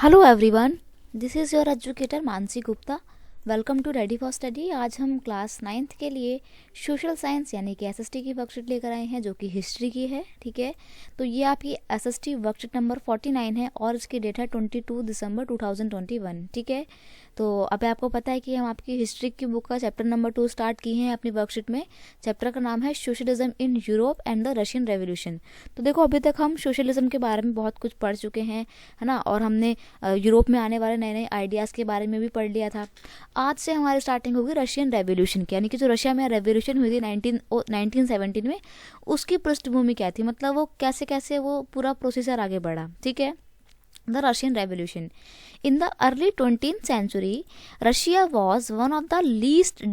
Hello everyone, this is your educator Mansi Gupta. Welcome to ready for study. आज हम class 9th के लिए social science यानी कि एसएसटी की वर्कशीट लेकर आए हैं जो कि हिस्ट्री की है। ठीक है, तो ये आपकी एसएसटी वर्कशीट नंबर 49 है और इसकी डेट है 22 दिसंबर 2021। ठीक है, तो अभी आपको पता है कि हम आपकी हिस्ट्री की बुक का चैप्टर नंबर 2 स्टार्ट किए हैं अपनी वर्कशीट में। चैप्टर का नाम है socialism in Europe and the Russian revolution. तो देखो, अभी तक हम सोशलिज्म के बारे में बहुत कुछ पढ़ चुके हैं, है ना, और हमने यूरोप में आने वाले नए नए आइडियाज़ के बारे में भी पढ़ लिया था। आज से हमारी स्टार्टिंग होगी रशियन रेवोल्यूशन की, यानी कि जो रशिया में रेवोल्यूशन हुई थी 1917 में, उसकी पृष्ठभूमि क्या थी, मतलब वो कैसे कैसे वो पूरा प्रोसीजर आगे बढ़ा। ठीक है, the Russian revolution in the early 20th century, Russia was one of the least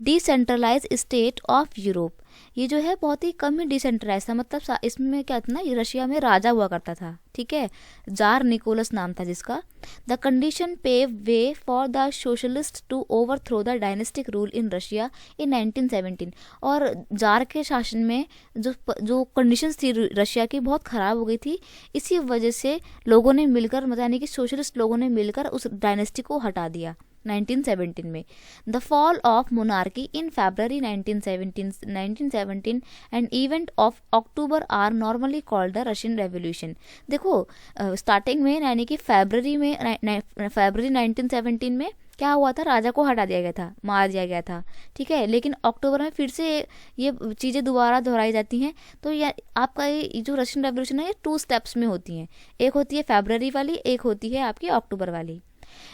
decentralized state of Europe। ये जो है बहुत ही कम ही डिसेंट्रलाइज था, मतलब इसमें क्या था ना, ये रशिया में राजा हुआ करता था। ठीक है, जार निकोलस नाम था जिसका। The condition pave way for the socialist to overthrow the dynastic rule in Russia in 1917। और जार के शासन में जो कंडीशंस थी रशिया की बहुत ख़राब हो गई थी। इसी वजह से लोगों ने मिलकर, मतलब यानी कि सोशलिस्ट लोगों ने मिलकर उस डायनेस्टी को हटा दिया 1917 में। The fall of monarchy in February 1917 and event of October are normally called the Russian revolution. देखो, स्टार्टिंग में यानी कि फरवरी 1917 में क्या हुआ था, राजा को हटा दिया गया था, मार दिया गया था। ठीक है, लेकिन अक्टूबर में फिर से ये चीज़ें दोबारा दोहराई जाती हैं। तो ये आपका ये जो रशियन रेवोल्यूशन है ये 2 स्टेप्स में होती हैं, एक होती है फरवरी वाली, एक होती है आपकी अक्टूबर वाली।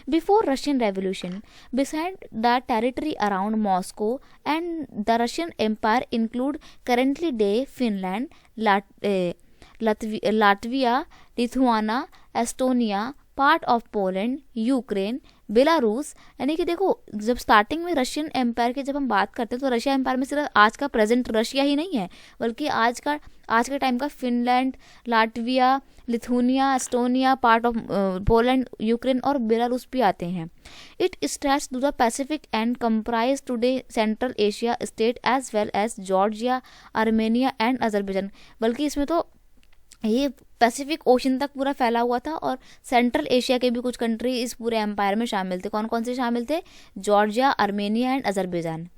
Before Russian Revolution, beside the territory around Moscow and the Russian Empire include currently day Finland, Latvia, Lithuania, Estonia, part of Poland, Ukraine, Belarus. यानी कि देखो, जब स्टार्टिंग में रशियन एम्पायर की जब हम बात करते हैं तो रशिया एम्पायर में सिर्फ आज का प्रेजेंट रशिया ही नहीं है, बल्कि आज के टाइम का Finland, Latvia, Lithuania, Estonia, part of Poland, Ukraine और बेलारूस भी आते हैं। It stretch to the Pacific and comprise today central Asia state as well as Georgia, Armenia and Azerbaijan. बल्कि इसमें तो ये पैसिफिक ओशन तक पूरा फैला हुआ था और सेंट्रल एशिया के भी कुछ कंट्री इस पूरे एम्पायर में शामिल थे। कौन कौन से शामिल थे? Georgia, Armenia and Azerbaijan.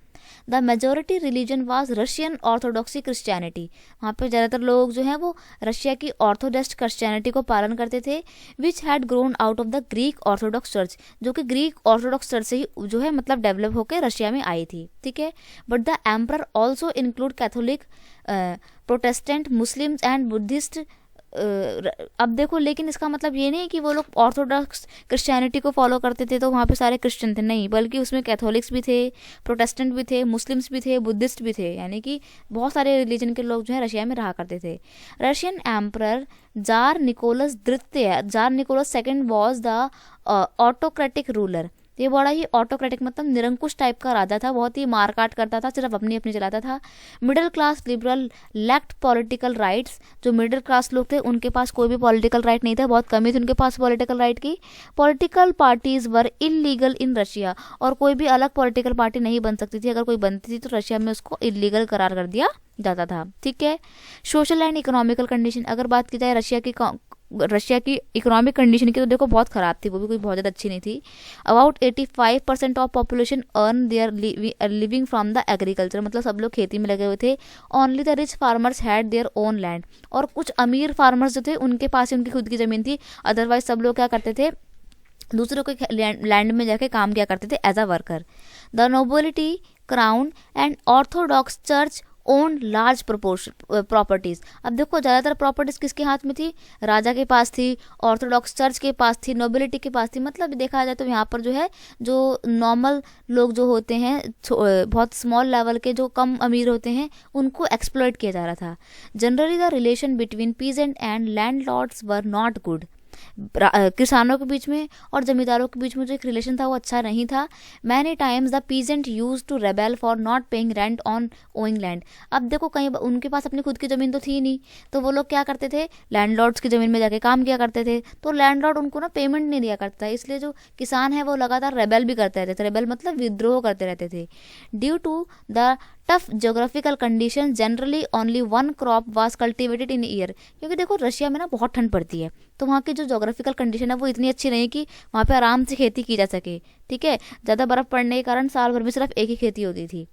The majority religion was Russian orthodoxy Christianity. वहाँ पे ज़्यादातर लोग जो हैं वो रशिया की ऑर्थोडॉक्स क्रिश्चियनिटी को पालन करते थे। Which had grown out of the Greek Orthodox church, जो कि ग्रीक ऑर्थोडॉक्स चर्च से ही जो है मतलब डेवलप होकर रशिया में आई थी। ठीक है, but the emperor also include Catholic, Protestant, Muslims and Buddhist. अब देखो, लेकिन इसका मतलब ये नहीं कि वो लोग ऑर्थोडॉक्स क्रिश्चियनिटी को फॉलो करते थे तो वहाँ पे सारे क्रिश्चियन थे, नहीं, बल्कि उसमें कैथोलिक्स भी थे, प्रोटेस्टेंट भी थे, मुस्लिम्स भी थे, बुद्धिस्ट भी थे, यानी कि बहुत सारे रिलीजन के लोग जो है रशिया में रहा करते थे। Russian emperor tsar Nicholas second was the autocratic ruler. ये बड़ा ही ऑटोक्रेटिक मतलब निरंकुश टाइप का राजा था, बहुत ही मारकाट करता था, सिर्फ अपनी अपनी चलाता था। Middle class liberal lacked political rights. जो मिडिल क्लास लोग थे उनके पास कोई भी पॉलिटिकल राइट नहीं था, बहुत कमी थी उनके पास पॉलिटिकल राइट की। Political parties were illegal in Russia, और कोई भी अलग पॉलिटिकल पार्टी नहीं बन सकती थी, अगर कोई बनती थी तो रशिया में उसको इलीगल करार कर दिया जाता था। ठीक है, सोशल एंड इकोनॉमिकल कंडीशन अगर बात की जाए रशिया की इकोनॉमिक कंडीशन की, तो देखो बहुत ख़राब थी, वो भी कोई बहुत ज़्यादा अच्छी नहीं थी। About 85% of population earn their living from the agriculture, मतलब सब लोग खेती में लगे हुए थे। Only the rich farmers had their own land, और कुछ अमीर फार्मर्स जो थे उनके पास ही उनकी खुद की ज़मीन थी, अदरवाइज सब लोग क्या करते थे, दूसरों के लैंड में जाके काम किया करते थे as a worker. The nobility, crown and orthodox church own large properties. अब देखो, ज़्यादातर प्रॉपर्टीज किसके हाथ में थी? राजा के पास थी, ऑर्थोडॉक्स चर्च के पास थी, नोबिलिटी के पास थी। मतलब देखा जाए तो यहाँ पर जो है जो नॉर्मल लोग जो होते हैं, बहुत स्मॉल लेवल के जो कम अमीर होते हैं, उनको एक्सप्लॉइट किया जा रहा था। Generally the relation between peasant and landlords were not good. किसानों के बीच में और जमींदारों के बीच में जो एक रिलेशन था वो अच्छा नहीं था। Many times the peasant use to rebel for not paying rent on owing land. अब देखो, कहीं उनके पास अपनी खुद की ज़मीन तो थी नहीं, तो वो लोग क्या करते थे, लैंडलॉर्ड्स की ज़मीन में जाके काम किया करते थे, तो लैंडलॉर्ड उनको ना पेमेंट नहीं दिया करता था, इसलिए जो किसान है वो लगातार रेबेल भी करते रहते थे। रेबेल मतलब विद्रोह करते रहते थे। Due to the tough geographical condition, generally only one crop was cultivated in year. क्योंकि देखो रशिया में ना बहुत ठंड पड़ती है, तो वहाँ की जो जोग्राफिकल कंडीशन है वो इतनी अच्छी नहीं कि वहाँ पे आराम से खेती की जा सके, ठीक है। ज़्यादा बर्फ़ पड़ने के कारण साल भर में सिर्फ एक ही खेती होती थी।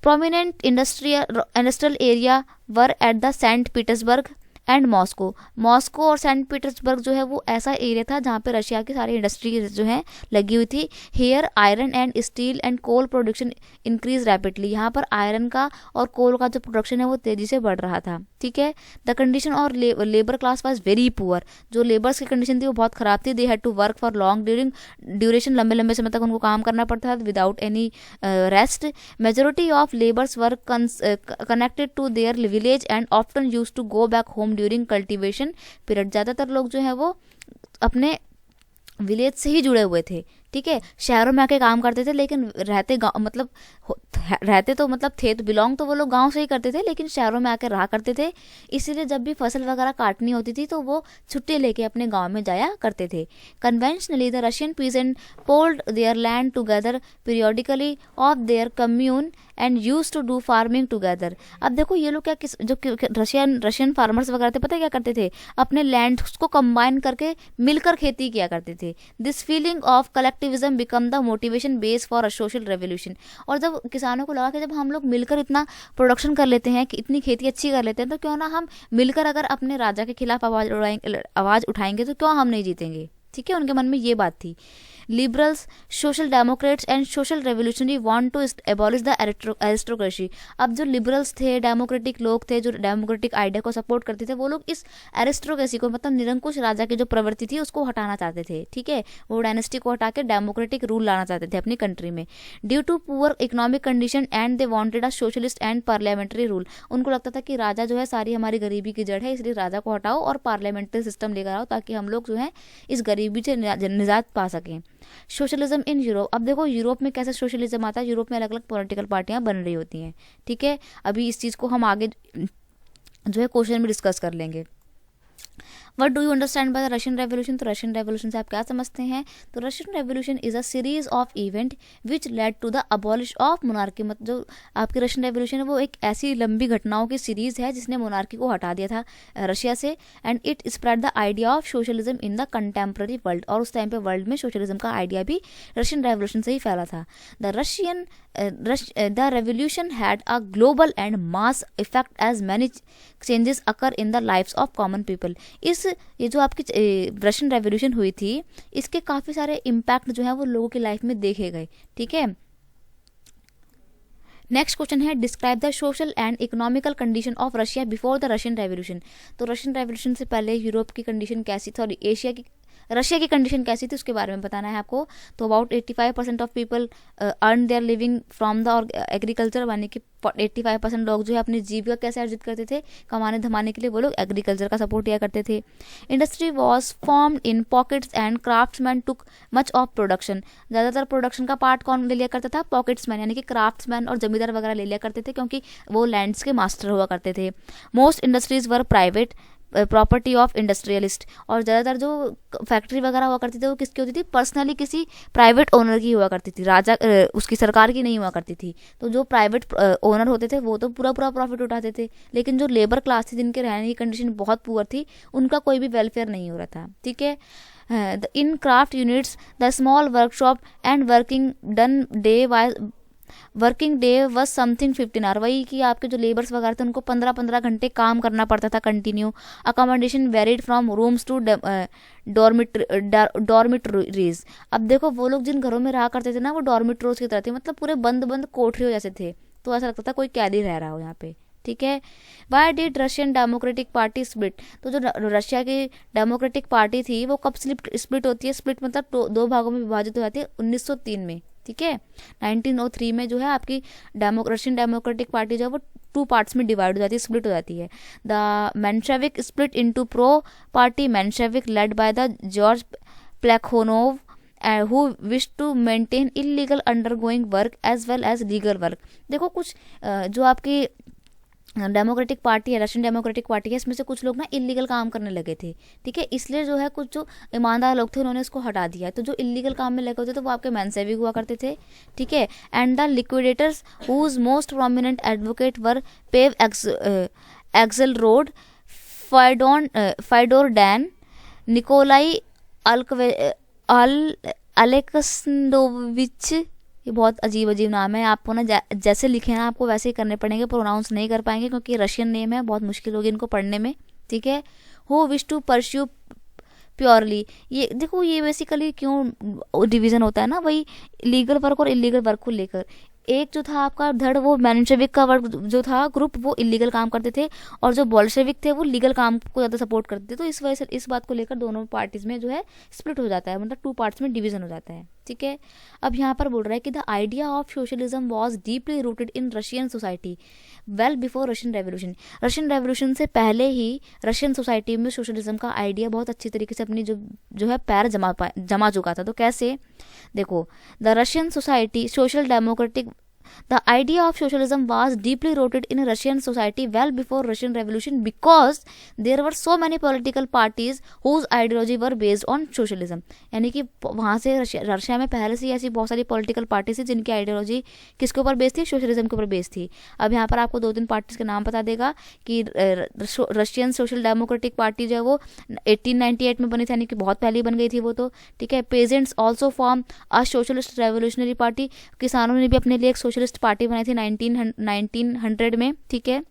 Prominent industrial area were at the Saint Petersburg and Moscow. Moscow और सेंट पीटर्सबर्ग जो है वो ऐसा एरिया था जहाँ पे रशिया की सारी इंडस्ट्रीज जो है लगी हुई थी। Here iron and steel and coal production increase rapidly. यहाँ पर आयरन का और कोल का जो प्रोडक्शन है वो तेजी से बढ़ रहा था, ठीक है। द कंडीशन और labour class was very poor. जो लेबर्स की कंडीशन थी वो बहुत ख़राब थी। They had to work for long duration, लंबे लंबे समय तक उनको काम करना पड़ता था without any rest. Majority of labours were connected to their village and often used to go back home during cultivation period. ज़्यादातर लोग जो है वो अपने विलेज से ही जुड़े हुए थे, ठीक है। शहरों में आके काम करते थे, लेकिन रहते गाँव मतलब रहते तो मतलब थे तो बिलोंग तो वो लोग गांव से ही करते थे, लेकिन शहरों में आके रहा करते थे। इसीलिए जब भी फसल वगैरह काटनी होती थी तो वो छुट्टी लेके अपने गांव में जाया करते थे। Conventionally the Russian peasant pooled their land together periodically of their commune and used to do farming together. अब देखो ये लोग रशियन फार्मर्स वगैरह थे, पता है क्या करते थे, अपने लैंड को कंबाइन करके मिलकर खेती किया करते थे। This feeling of collectivism become the motivation base for a social revolution. और जब किसानों को लगा कि जब हम लोग मिलकर इतना प्रोडक्शन कर लेते हैं, कि इतनी खेती अच्छी कर लेते हैं, तो क्यों ना हम मिलकर अगर अपने राजा के खिलाफ आवाज उठाएंगे तो क्यों हम नहीं जीतेंगे, ठीक है। उनके मन में ये बात थी। Liberals, social democrats and social revolutionary want to abolish the aristocracy. अब जो लिबरल्स थे, डेमोक्रेटिक लोग थे, जो डेमोक्रेटिक आइडिया को सपोर्ट करते थे, वो लोग इस एरिस्टोक्रेसी को मतलब निरंकुश राजा की जो प्रवृत्ति थी उसको हटाना चाहते थे, ठीक है। वो डायनेस्टी को हटा के डेमोक्रेटिक रूल लाना चाहते थे अपनी कंट्री में। Due to poor economic condition and they wanted a socialist and parliamentary rule. उनको लगता था कि राजा जो है सारी हमारी गरीबी की जड़ है, इसलिए राजा को हटाओ और पार्लियामेंट्री सिस्टम लेकर आओ ताकि हम लोग जो है इस गरीबी से निजात पा सकें। Socialism in Europe. अब देखो यूरोप में कैसे सोशलिज्म आता है, यूरोप में अलग अलग पॉलिटिकल पार्टियां बन रही होती हैं, ठीक है। अभी इस चीज़ को हम आगे जो है क्वेश्चन में डिस्कस कर लेंगे। What do you understand by the Russian revolution. तो रशियन रेवोल्यूशन से आप क्या समझते हैं। तो Russian revolution is a series of event which led to the abolish of monarchy. मतलब जो आपकी रशियन रेवोल्यूशन है वो एक ऐसी लंबी घटनाओं की सीरीज है जिसने मोनार्की को हटा दिया था रशिया से। And it spread the idea of socialism in the contemporary world. और उस टाइम पे वर्ल्ड में सोशलिज्म का आइडिया भी रशियन रेवोल्यूशन से ही फैला था। The revolution had a global and mass effect as many changes occur in the lives of common people. ये जो आपकी रशियन रेवोल्यूशन हुई थी, इसके काफ़ी सारे इम्पैक्ट जो है वो लोगों की लाइफ में देखे गए, ठीक है। नेक्स्ट क्वेश्चन है describe the social and economical condition of Russia before the Russian revolution. तो रशियन रेवोल्यूशन से पहले यूरोप की कंडीशन कैसी, सॉरी रशिया की कंडीशन कैसी थी उसके बारे में बताना है आपको। तो about 85% of people earn their living from the agriculture, यानी कि 85% लोग जो है अपनी जीविका कैसे अर्जित करते थे, कमाने धमाने के लिए वो लोग एग्रीकल्चर का सपोर्ट किया करते थे। Industry was formed in pockets and craftsman took much of production. ज़्यादातर प्रोडक्शन का पार्ट कौन ले लिया करता था, पॉकेट्समैन यानी कि क्राफ्ट्समैन और जमींदार वगैरह ले लिया करते थे, क्योंकि वो लैंड्स के मास्टर हुआ करते थे। Most industries were private property of industrialist. और ज़्यादातर जो फैक्ट्री वगैरह हुआ करती थी वो किसकी होती थी, पर्सनली किसी प्राइवेट ओनर की हुआ करती थी, राजा उसकी सरकार की नहीं हुआ करती थी। तो जो प्राइवेट ओनर होते थे वो तो पूरा प्रॉफिट उठाते थे, लेकिन जो लेबर क्लास थी जिनके रहने की कंडीशन बहुत पुअर थी उनका कोई भी वेलफेयर नहीं हो रहा था, ठीक है। In craft units the small workshop and working day was something 15 hour. वही कि आपके जो लेबर्स वगैरह थे उनको 15-15 घंटे काम करना पड़ता था continue. Accommodation varied from rooms to dormitories. अब देखो वो लोग जिन घरों में रहा करते थे ना वो डॉर्मिटरीज की तरह थे, मतलब पूरे बंद कोठरियों जैसे थे, तो ऐसा लगता था कोई कैदी रह रहा हो यहाँ पे, ठीक है। Why did Russian democratic party split. तो जो रशिया की डेमोक्रेटिक पार्टी थी वो कब स्प्लिट होती है, स्प्लिट मतलब दो भागों में विभाजित हो जाती है 1903 में, ठीक है। 1903 में जो है आपकी रशियन डेमोक्रेटिक पार्टी जो है वो 2 पार्ट्स में डिवाइड हो जाती है, स्प्लिट हो जाती है। The Menshevik split into pro party Menshevik led by the George Plekhanov who wish to maintain illegal undergoing work as well as legal work। देखो कुछ जो आपकी डेमोक्रेटिक पार्टी है, रशियन डेमोक्रेटिक पार्टी है, इसमें से कुछ लोग ना इलीगल काम करने लगे थे, ठीक है। इसलिए जो है कुछ जो ईमानदार लोग थे उन्होंने इसको हटा दिया। तो जो इलीगल काम में लगे होते थे वो आपके मेंसेविक हुआ करते थे, ठीक है। And the liquidators whose most prominent advocate were Pavel Axelrod, Fyodor Dan, Nikolai Alexandrovich. ये बहुत अजीब अजीब नाम है, आपको ना जैसे लिखे ना आपको वैसे ही करने पड़ेंगे, प्रोनाउंस नहीं कर पाएंगे क्योंकि रशियन नेम है, बहुत मुश्किल होगी इनको पढ़ने में, ठीक है। Who wish to pursue purely, ये देखो ये बेसिकली क्यों डिवीजन होता है ना, वही लीगल वर्क और इलीगल वर्क को लेकर। एक जो था आपका धड़ वो मेंशेविक का वर्ग जो था ग्रुप वो इलीगल काम करते थे, और जो बोल्शेविक थे वो लीगल काम को ज़्यादा सपोर्ट करते थे। तो इस वजह से इस बात को लेकर दोनों पार्टीज में जो है स्प्लिट हो जाता है, मतलब 2 पार्ट्स में डिवीजन हो जाता है, ठीक है। अब यहाँ पर बोल रहा है कि the idea of socialism was deeply rooted in Russian society well before Russian revolution. Russian revolution से पहले ही रशियन सोसाइटी में सोशलिज्म का आइडिया बहुत अच्छी तरीके से अपनी जो है पैर जमा चुका था। तो कैसे, देखो, the Russian society social democratic, the idea of socialism was deeply rooted in Russian society well before Russian Revolution because there were so many political parties whose ideology were based on socialism। यानी कि वहाँ से Russia में पहले से ही ऐसी बहुत सारी पॉलिटिकल पार्टीज थी जिनकी आइडियोलॉजी किसके ऊपर बेस्ड थी, सोशलिज्म के ऊपर बेस्ड थी। अब यहाँ पर आपको 2-3 पार्टीज के नाम बता देगा कि रशियन सोशल डेमोक्रेटिक पार्टी जो है वो 1898 में बनी थी, यानी कि बहुत पहले बन गई थी वो तो, ठीक है। Pageants also form a socialist revolutionary party, किसानों ने भी अपने लिए एक सोशलिस्ट पार्टी बनाई थी 1900 में, ठीक है।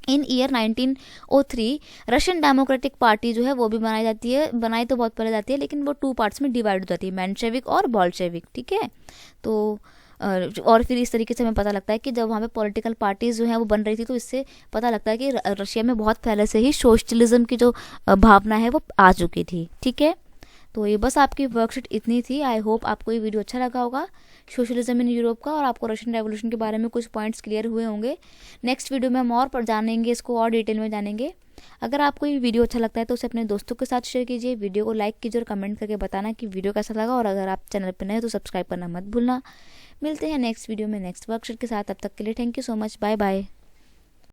इन ईयर 1903 रशियन डेमोक्रेटिक पार्टी जो है वो भी बनाई जाती है, बनाई तो बहुत पहले जाती है लेकिन वो 2 पार्ट्स में डिवाइड हो जाती है, मेंशेविक और बोल्शेविक, ठीक है। तो और फिर इस तरीके से हमें पता लगता है कि जब वहाँ पे पॉलिटिकल पार्टीज जो है वो बन रही थी तो इससे पता लगता है कि रशिया में बहुत पहले से ही सोशलिज्म की जो भावना है वो आ चुकी थी, ठीक है। तो ये बस आपकी वर्कशीट इतनी थी। आई होप आपको ये वीडियो अच्छा लगा होगा सोशलिज्म इन यूरोप का, और आपको रशियन रेवोल्यूशन के बारे में कुछ पॉइंट्स क्लियर हुए होंगे। नेक्स्ट वीडियो में हम और पर जानेंगे, इसको और डिटेल में जानेंगे। अगर आपको ये वीडियो अच्छा लगता है तो उसे अपने दोस्तों के साथ शेयर कीजिए, वीडियो को लाइक कीजिए और कमेंट करके बताना कि वीडियो कैसा लगा, और अगर आप चैनल पर नए हो तो सब्सक्राइब करना मत भूलना। मिलते हैं नेक्स्ट वीडियो में नेक्स्ट वर्कशीट के साथ, तब तक के लिए thank you so much, bye bye.